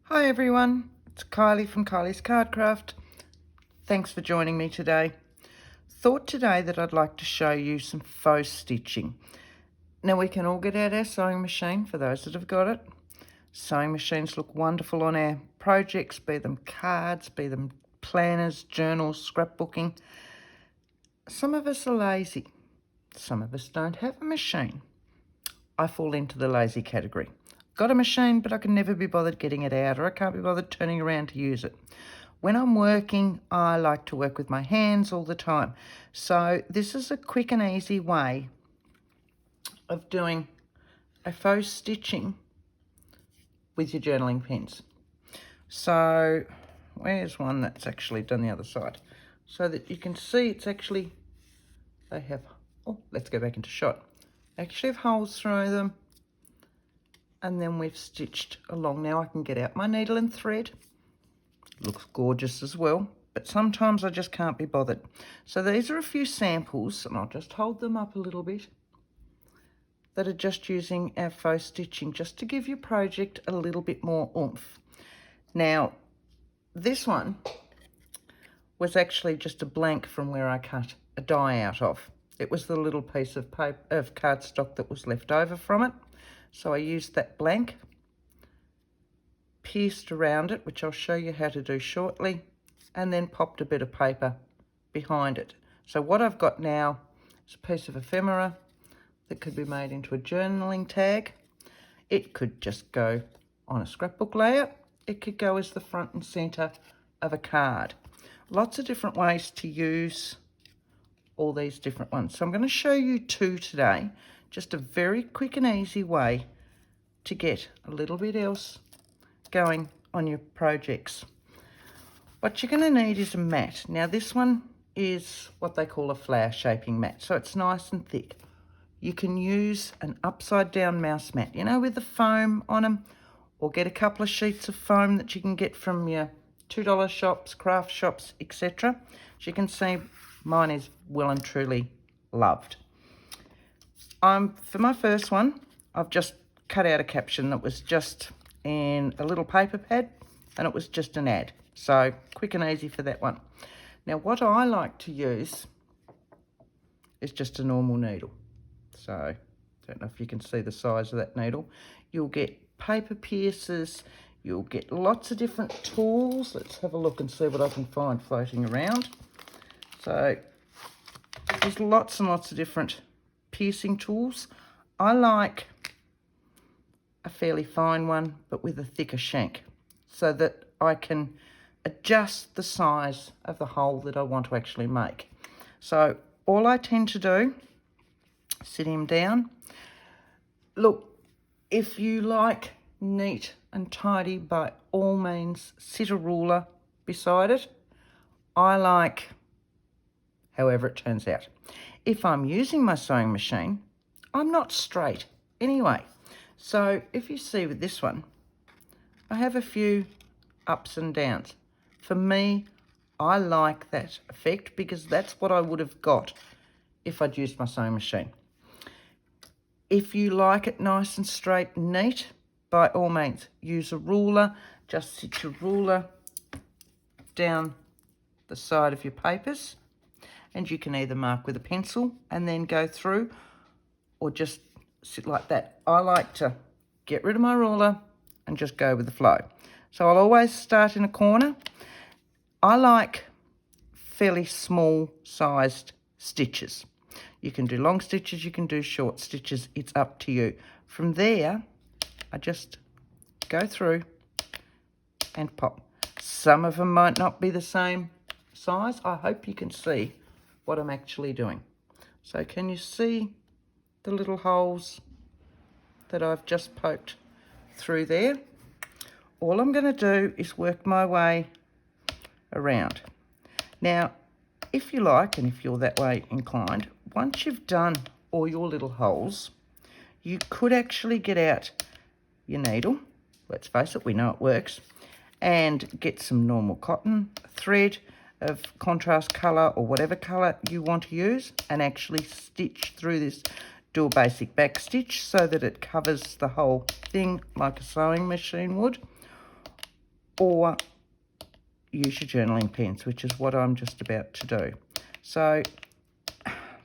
Hi everyone, it's Kylie from Kylie's Cardcraft. Thanks for joining me today. Thought today that I'd like to show you some faux stitching. Now we can all get out our sewing machine for those that have got it. Sewing machines look wonderful on our projects, be them cards, be them planners, journals, scrapbooking. Some of us are lazy. Some of us don't have a machine. I fall into the lazy category. Got a machine, but I can never be bothered getting it out, or I can't be bothered turning around to use it. When I'm working, I like to work with my hands all the time. So this is a quick and easy way of doing a faux stitching with your journaling pens. So where's one that's actually done the other side? So that you can see it's actually, they have, oh, let's go back into shot. They actually have holes through them. And then we've stitched along. Now I can get out my needle and thread. Looks gorgeous as well, but sometimes I just can't be bothered. So these are a few samples, and I'll just hold them up a little bit, that are just using our faux stitching, just to give your project a little bit more oomph. Now, this one was actually just a blank from where I cut a die out of. It was the little piece of paper, of cardstock that was left over from it. So I used that blank, pierced around it, which I'll show you how to do shortly, and then popped a bit of paper behind it. So what I've got now is a piece of ephemera that could be made into a journaling tag. It could just go on a scrapbook layout. It could go as the front and centre of a card. Lots of different ways to use all these different ones. So I'm going to show you two today, just a very quick and easy way to get a little bit else going on your projects. What you're going to need is a mat. Now this one is what they call a flower shaping mat, so it's nice and thick. You can use an upside down mouse mat, you know, with the foam on them, or get a couple of sheets of foam that you can get from your $2 shops, craft shops, etc. As you can see, mine is well and truly loved. For my first one, I've just cut out a caption that was just in a little paper pad, and it was just an ad. So quick and easy for that one. Now what I like to use is just a normal needle. So don't know if you can see the size of that needle. You'll get paper piercers, you'll get lots of different tools. Let's have a look and see what I can find floating around. So there's lots and lots of different piercing tools. I like a fairly fine one, but with a thicker shank, so that I can adjust the size of the hole that I want to actually make. So all I tend to do, sit him down. Look, if you like neat and tidy, by all means, sit a ruler beside it. I like however it turns out. If I'm using my sewing machine, I'm not straight anyway. So if you see with this one, I have a few ups and downs. For me, I like that effect because that's what I would have got if I'd used my sewing machine. If you like it nice and straight and neat, by all means, use a ruler. Just sit your ruler down the side of your papers, and you can either mark with a pencil and then go through, or just sit like that. I like to get rid of my ruler and just go with the flow. So I'll always start in a corner. I like fairly small sized stitches. You can do long stitches, you can do short stitches, it's up to you. From there, I just go through and pop. Some of them might not be the same size. I hope you can see what I'm actually doing. So can you see the little holes that I've just poked through there? All I'm going to do is work my way around. Now, if you like, and if you're that way inclined, once you've done all your little holes, you could actually get out your needle, let's face it, we know it works, and get some normal cotton thread of contrast colour or whatever colour you want to use, and actually stitch through this. Do a basic back stitch so that it covers the whole thing like a sewing machine would. or use your journaling pens, which is what I'm just about to do. So,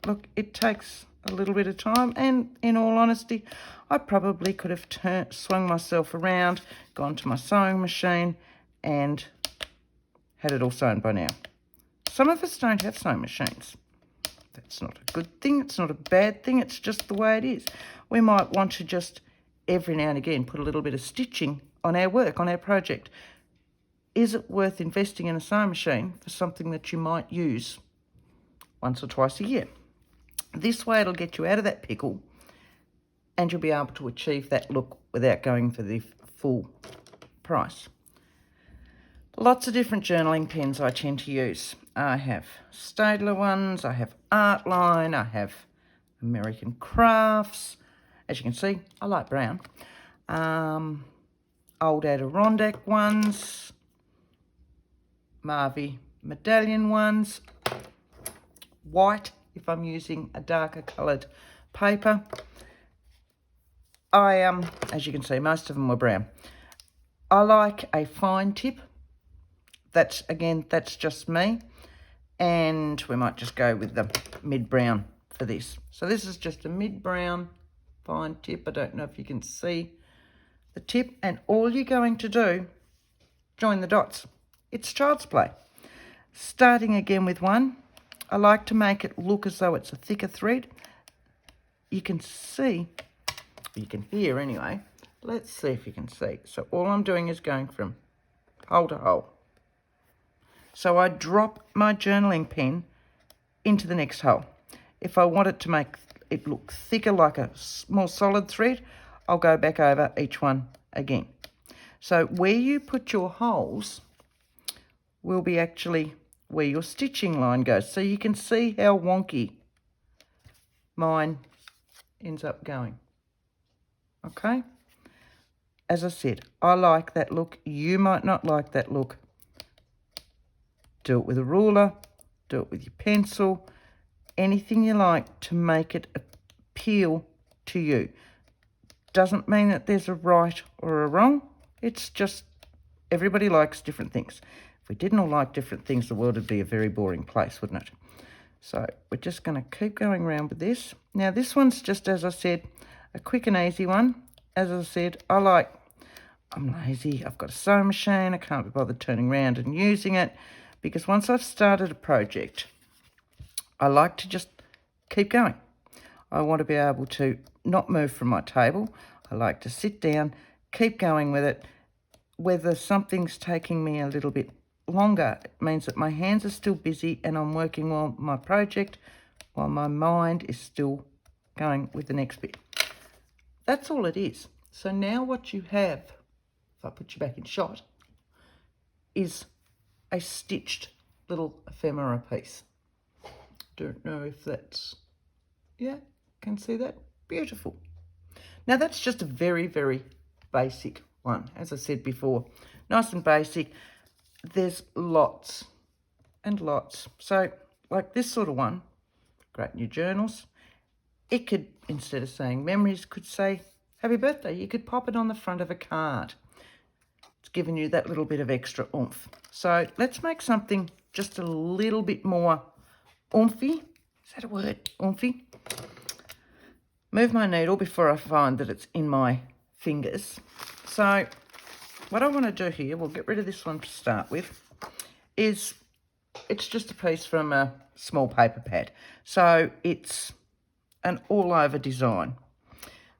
look, it takes a little bit of time, and in all honesty, I probably could have swung myself around, gone to my sewing machine, and had it all sewn by now. Some of us don't have sewing machines. That's not a good thing, it's not a bad thing, it's just the way it is. We might want to just, every now and again, put a little bit of stitching on our work, on our project. Is it worth investing in a sewing machine for something that you might use once or twice a year? This way it'll get you out of that pickle, and you'll be able to achieve that look without going for the full price. Lots of different journaling pens I tend to use. I have Staedtler ones, I have Artline, I have American Crafts. As you can see, I like brown. Old Adirondack ones, Marvy Medallion ones, white if I'm using a darker coloured paper. As you can see, most of them were brown. I like a fine tip. That's just me. And we might just go with the mid-brown for this. So this is just a mid-brown fine tip. I don't know if you can see the tip. And all you're going to do, join the dots. It's child's play. Starting again with one. I like to make it look as though it's a thicker thread. You can see, you can hear anyway. Let's see if you can see. So all I'm doing is going from hole to hole. So I drop my journaling pen into the next hole. If I want it to make it look thicker, like a more solid thread, I'll go back over each one again. So where you put your holes will be actually where your stitching line goes. So you can see how wonky mine ends up going. Okay? As I said, I like that look. You might not like that look. Do it with a ruler, do it with your pencil, anything you like to make it appeal to you. Doesn't mean that there's a right or a wrong. It's just everybody likes different things. If we didn't all like different things, the world would be a very boring place, wouldn't it? So we're just going to keep going around with this. Now this one's just, as I said, a quick and easy one. As I said, I'm lazy, I've got a sewing machine, I can't be bothered turning around and using it, because once I've started a project, I like to just keep going. I want to be able to not move from my table. I like to sit down, keep going with it. Whether something's taking me a little bit longer, it means that my hands are still busy and I'm working on my project while my mind is still going with the next bit. That's all it is. So now what you have, if I put you back in shot, is a stitched little ephemera piece. Don't know if that's, yeah, can see that? Beautiful. Now that's just a very, very basic one. As I said before, nice and basic. There's lots and lots. So like this sort of one, great in your journals. It could, instead of saying memories, could say happy birthday. You could pop it on the front of a card. It's giving you that little bit of extra oomph. So let's make something just a little bit more oomphy. Is that a word? Oomphy. Move my needle before I find that it's in my fingers. So what I want to do here, we'll get rid of this one to start with, is it's just a piece from a small paper pad. So it's an all-over design.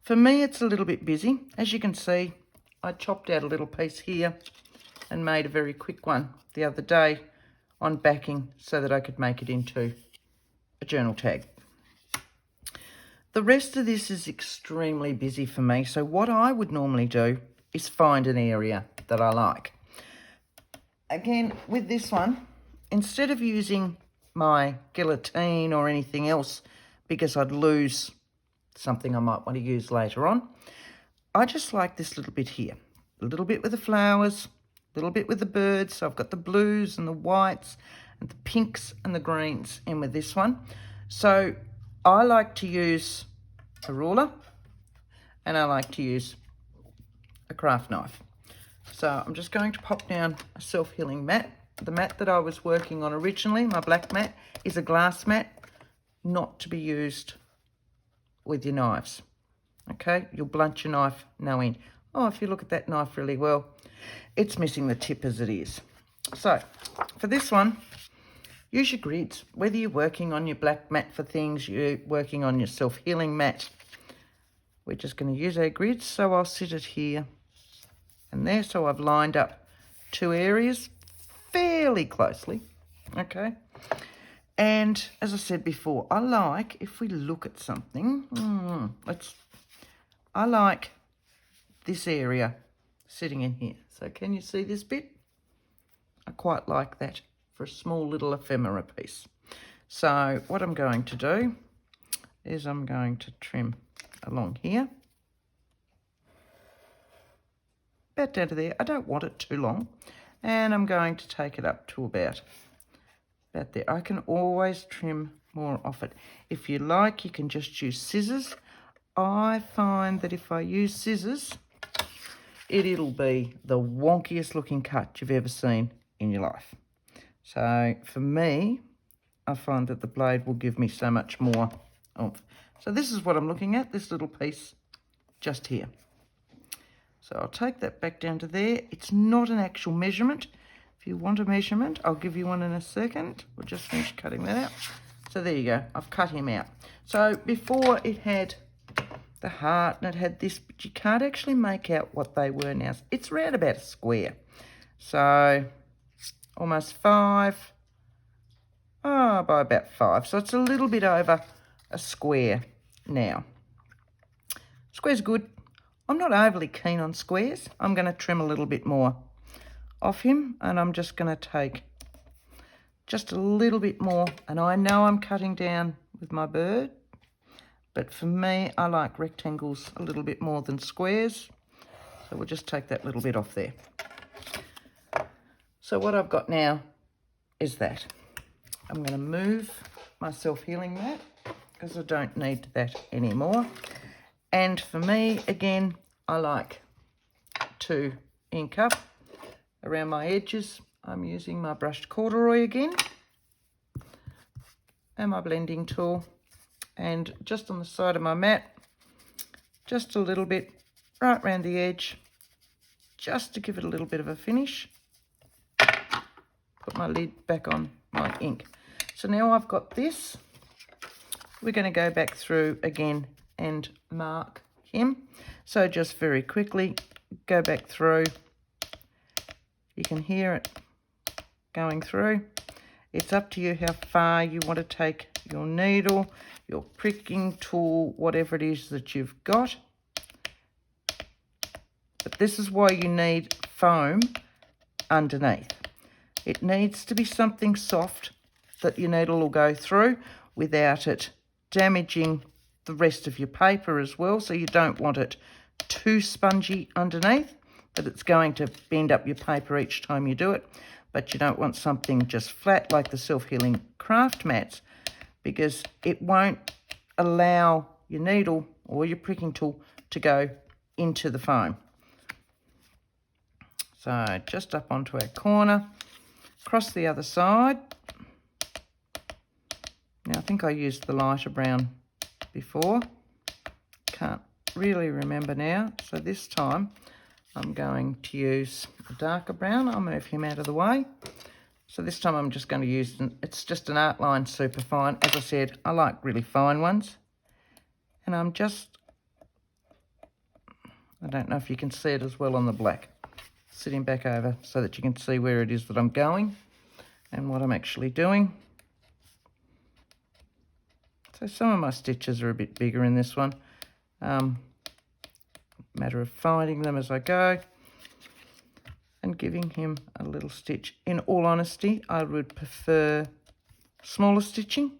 For me, it's a little bit busy. As you can see, I chopped out a little piece here and made a very quick one the other day on backing so that I could make it into a journal tag. The rest of this is extremely busy for me, so what I would normally do is find an area that I like. Again, with this one, instead of using my guillotine or anything else because I'd lose something I might want to use later on, I just like this little bit here. A little bit with the flowers, a little bit with the birds. So I've got the blues and the whites and the pinks and the greens in with this one. So I like to use a ruler and I like to use a craft knife. So I'm just going to pop down a self-healing mat. The mat that I was working on originally, my black mat, is a glass mat, not to be used with your knives. Okay, you'll blunt your knife no end. Oh, if you look at that knife really well, it's missing the tip as it is. So for this one, use your grids. Whether you're working on your black mat for things, you're working on your self-healing mat, we're just going to use our grids. So I'll sit it here and there. So I've lined up two areas fairly closely, okay? And as I said before, I like, if we look at something, I like this area sitting in here. So can you see this bit? I quite like that for a small little ephemera piece. So what I'm going to do is I'm going to trim along here. About down to there. I don't want it too long. And I'm going to take it up to about there. I can always trim more off it. If you like, you can just use scissors. I find that if I use scissors, it'll be the wonkiest looking cut you've ever seen in your life. So for me, I find that the blade will give me so much more oomph. So this is what I'm looking at, this little piece just here. So I'll take that back down to there. It's not an actual measurement. If you want a measurement, I'll give you one in a second. We'll just finish cutting that out. So there you go, I've cut him out. So before it had the heart and it had this, but you can't actually make out what they were now. It's around about a square. So almost 5, by about 5. So it's a little bit over a square now. Square's good. I'm not overly keen on squares. I'm going to trim a little bit more off him, and I'm just going to take just a little bit more. And I know I'm cutting down with my bird, but for me, I like rectangles a little bit more than squares. So we'll just take that little bit off there. So what I've got now is that. I'm going to move my self-healing mat because I don't need that anymore. And for me, again, I like to ink up around my edges. I'm using my brushed corduroy again and my blending tool. And just on the side of my mat, just a little bit right around the edge, just to give it a little bit of a finish. Put my lid back on my ink. So now I've got this. We're going to go back through again and mark him. So just very quickly, go back through. You can hear it going through. It's up to you how far you want to take your needle, your pricking tool, whatever it is that you've got. But this is why you need foam underneath. It needs to be something soft that your needle will go through without it damaging the rest of your paper as well. So you don't want it too spongy underneath that it's going to bend up your paper each time you do it. But you don't want something just flat like the self-healing craft mats, because it won't allow your needle or your pricking tool to go into the foam. So just up onto our corner, across the other side. Now I think I used the lighter brown before. Can't really remember now. So this time I'm going to use a darker brown. I'll move him out of the way. So this time I'm just going to use, it's just an Artline Superfine. As I said, I like really fine ones. And I'm just, I don't know if you can see it as well on the black. Sitting back over so that you can see where it is that I'm going and what I'm actually doing. So some of my stitches are a bit bigger in this one. Matter of finding them as I go and giving him a little stitch. In all honesty, I would prefer smaller stitching.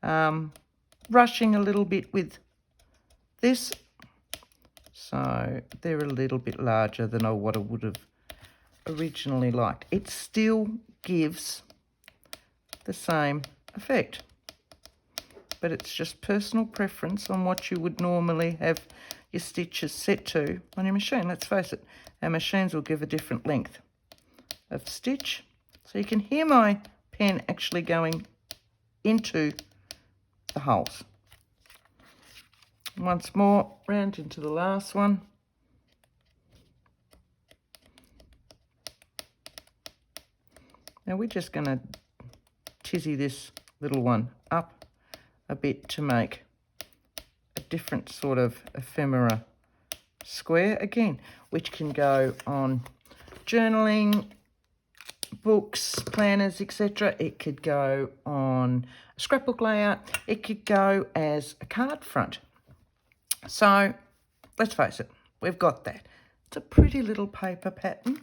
Rushing a little bit with this. So they're a little bit larger than what I would have originally liked. It still gives the same effect, but it's just personal preference on what you would normally have your stitches set to on your machine. Let's face it, Our machines will give a different length of stitch. So you can hear my pen actually going into the holes. Once more, round into the last one. Now we're just going to tizzy this little one up a bit to make a different sort of ephemera square again, which can go on journaling, books, planners, etc. It could go on a scrapbook layout. It could go as a card front. So let's face it, we've got that. It's a pretty little paper pattern.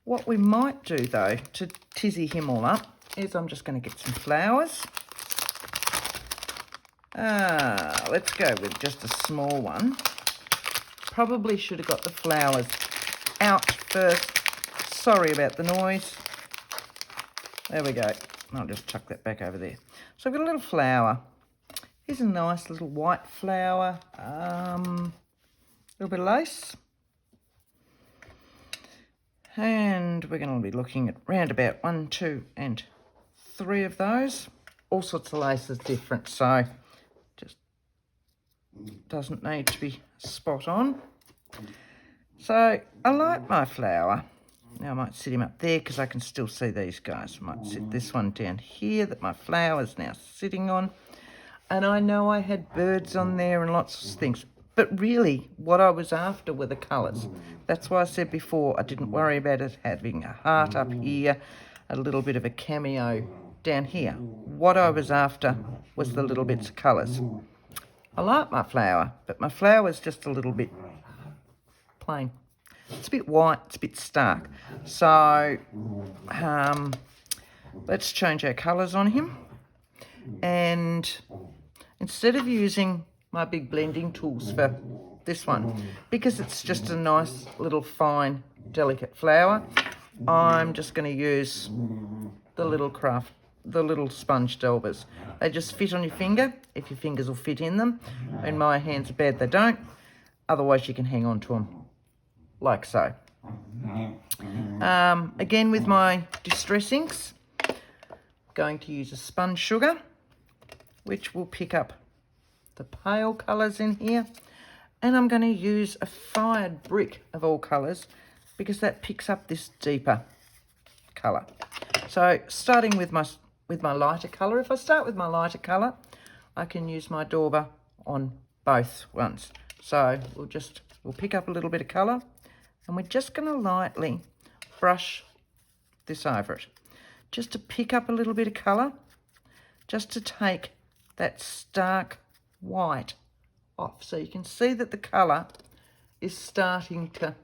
What we might do though to tizzy him all up is I'm just going to get some flowers. Let's go with just a small one. Probably should have got the flowers out first. Sorry about the noise. There we go. I'll just chuck that back over there. So I've got a little flower. Here's a nice little white flower. A little bit of lace. And we're going to be looking at round about 1, 2, and 3 of those. All sorts of laces different, so just doesn't need to be spot on. So I like my flower. Now I might sit him up there because I can still see these guys. I might sit this one down here that my flower's now sitting on. And I know I had birds on there and lots of things. But really, what I was after were the colours. That's why I said before I didn't worry about it having a heart up here, a little bit of a cameo down here. What I was after was the little bits of colours. I like my flower, but my flower's just a little bit plain. It's a bit white, it's a bit stark. So let's change our colours on him. And instead of using my big blending tools for this one, because it's just a nice little fine delicate flower, I'm just going to use the little sponge delvers. They just fit on your finger if your fingers will fit in them. In my hands are bad, they don't. Otherwise you can hang on to them like so. Again with my distress inks, going to use a sponge sugar, which will pick up the pale colours in here, and I'm going to use a fired brick of all colours because that picks up this deeper colour. So starting with my lighter colour, if I start with my lighter colour, I can use my dauber on both ones. So we'll pick up a little bit of colour, and we're just going to lightly brush this over it, just to pick up a little bit of colour, just to take that stark white off. So you can see that the colour is starting to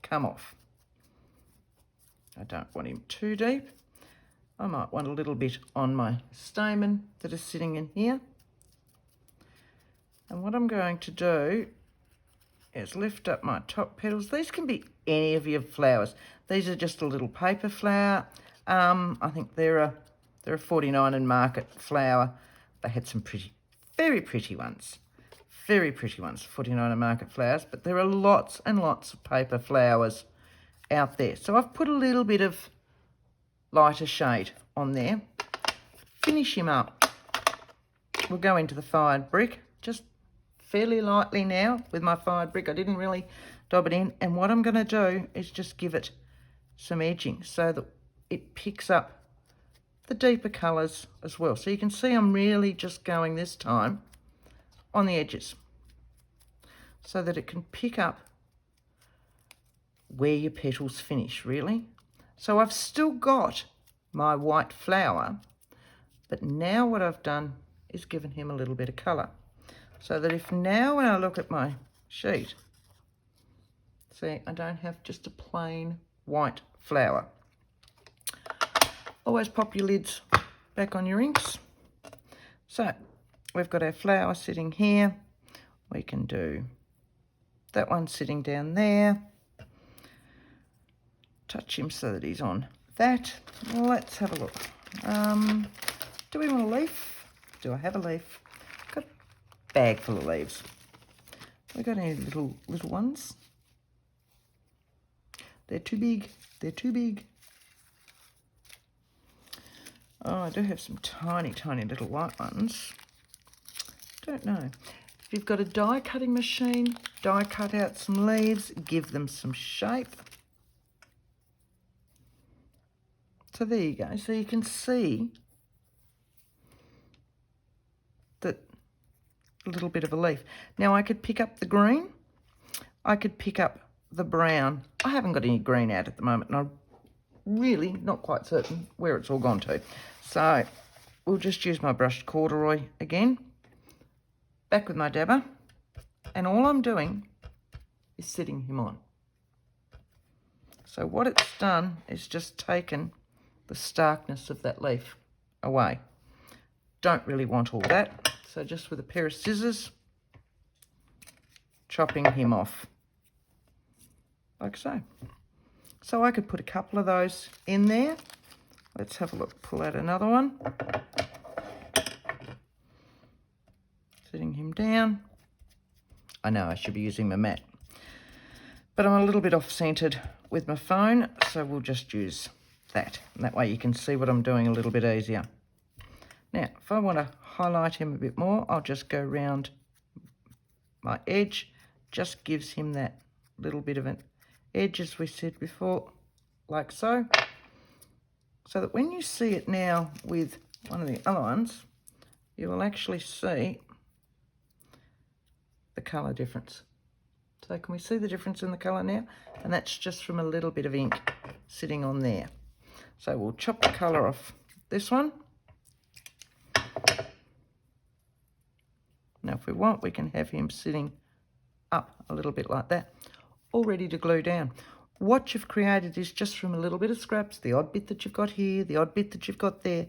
come off. I don't want him too deep. I might want a little bit on my stamen that is sitting in here. And what I'm going to do is lift up my top petals. These can be any of your flowers. These are just a little paper flower. I think they're a 49 and Market flower. They had some very pretty ones. Very pretty ones, 49 and Market flowers. But there are lots and lots of paper flowers out there. So I've put a little bit of lighter shade on there. Finish him up. We'll go into the fired brick, just fairly lightly now with my fired brick. I didn't really dob it in. And what I'm going to do is just give it some edging so that it picks up the deeper colours as well. So you can see I'm really just going this time on the edges so that it can pick up where your petals finish, really. So I've still got my white flower, but now what I've done is given him a little bit of colour. So that if now when I look at my sheet, see, I don't have just a plain white flower. Always pop your lids back on your inks. So we've got our flower sitting here. We can do that one sitting down there. Touch him so that he's on that. Let's have a look. Do we want a leaf? Do I have a leaf? Got a bag full of leaves. We got any little ones? They're too big. They're too big. Oh, I do have some tiny, tiny little white ones. Don't know. If you've got a die cutting machine, die cut out some leaves, give them some shape. So there you go. So you can see that a little bit of a leaf. Now I could pick up the green. I could pick up the brown. I haven't got any green out at the moment, and I'm really not quite certain where it's all gone to. So we'll just use my brushed corduroy again. Back with my dabber. And all I'm doing is setting him on. So what it's done is just taken the starkness of that leaf away. Don't really want all that. So just with a pair of scissors, chopping him off. Like so. So I could put a couple of those in there. Let's have a look. Pull out another one. Setting him down. I know I should be using my mat, but I'm a little bit off-centered with my phone, so we'll just use that. And that way you can see what I'm doing a little bit easier. Now, if I want to highlight him a bit more, I'll just go round my edge. Just gives him that little bit of an edge, as we said before, like so. So that when you see it now with one of the other ones, you will actually see the colour difference. So can we see the difference in the colour now? And that's just from a little bit of ink sitting on there. So we'll chop the colour off this one. Now if we want, we can have him sitting up a little bit like that, all ready to glue down. What you've created is just from a little bit of scraps, the odd bit that you've got here, the odd bit that you've got there,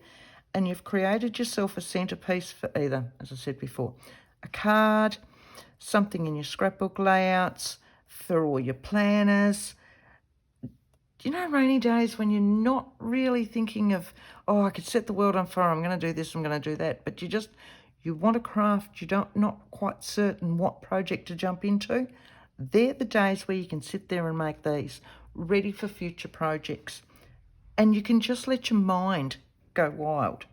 and you've created yourself a centrepiece for either, as I said before, a card, something in your scrapbook layouts, for all your planners. You know, rainy days when you're not really thinking of, oh, I could set the world on fire, I'm going to do this, I'm going to do that, but you want to craft, not quite certain what project to jump into. They're the days where you can sit there and make these ready for future projects. And you can just let your mind go wild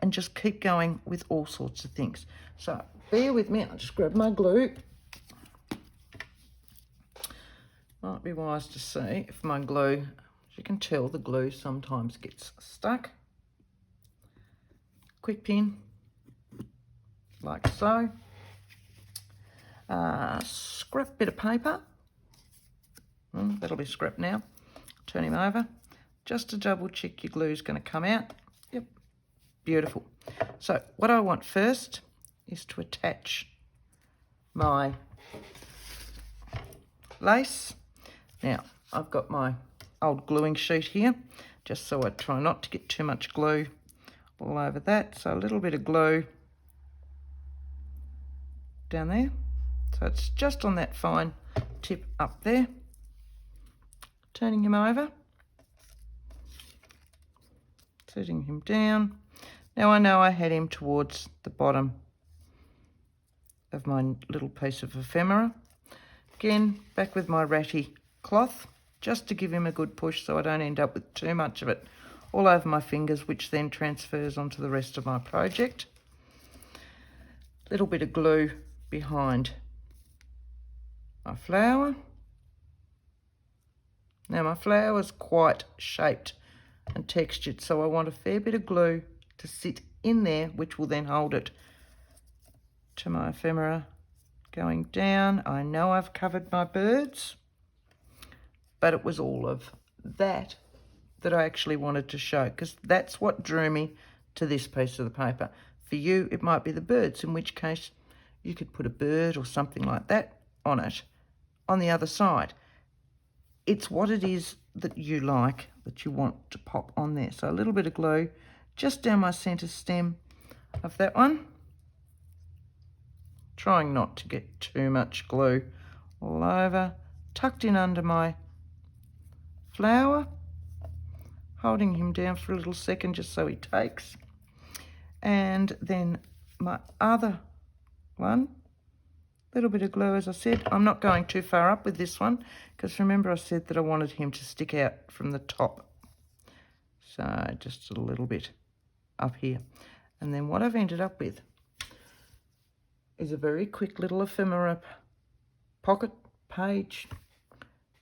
and just keep going with all sorts of things. So bear with me, I'll just grab my glue. Might be wise to see if my glue, as you can tell, the glue sometimes gets stuck. Quick pin, like so. Scrap bit of paper. That'll be scrap now. Turn him over. Just to double check your glue's going to come out. Yep, beautiful. So what I want first is to attach my lace. Now, I've got my old gluing sheet here, just so I try not to get too much glue all over that. So a little bit of glue down there. So it's just on that fine tip up there. Turning him over. Setting him down. Now I know I had him towards the bottom of my little piece of ephemera. Again, back with my ratty cloth, just to give him a good push so I don't end up with too much of it all over my fingers, which then transfers onto the rest of my project. Little bit of glue behind my flower. Now my flower's quite shaped and textured, so I want a fair bit of glue to sit in there, which will then hold it to my ephemera. Going down, I know I've covered my birds, but it was all of that I actually wanted to show, because that's what drew me to this piece of the paper. For you, it might be the birds, in which case you could put a bird or something like that on it on the other side. It's what it is that you like, that you want to pop on there. So a little bit of glue just down my centre stem of that one. Trying not to get too much glue all over. Tucked in under my flower. Holding him down for a little second just so he takes. And then my other one Little bit of glue, as I said. I'm not going too far up with this one because remember I said that I wanted him to stick out from the top. So just a little bit up here. And then what I've ended up with is a very quick little ephemera pocket page,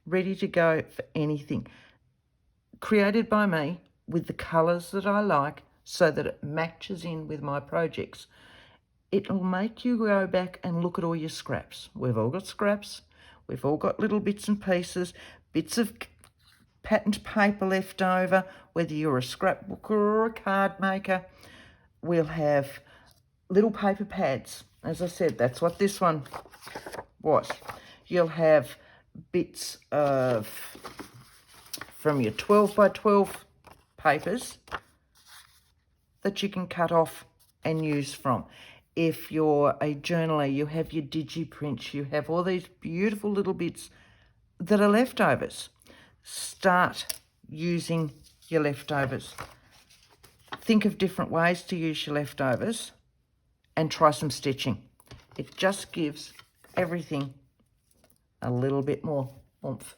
ready to go for anything. Created by me with the colours that I like so that it matches in with my projects. It'll make you go back and look at all your scraps. We've all got scraps. We've all got little bits and pieces, bits of patterned paper left over, whether you're a scrapbooker or a card maker. We'll have little paper pads. As I said, that's what this one was. You'll have bits of, from your 12 by 12 papers that you can cut off and use from. If you're a journaler, you have your digi-prints, you have all these beautiful little bits that are leftovers. Start using your leftovers. Think of different ways to use your leftovers and try some stitching. It just gives everything a little bit more oomph.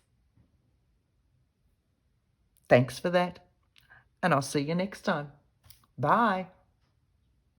Thanks for that, and I'll see you next time. Bye.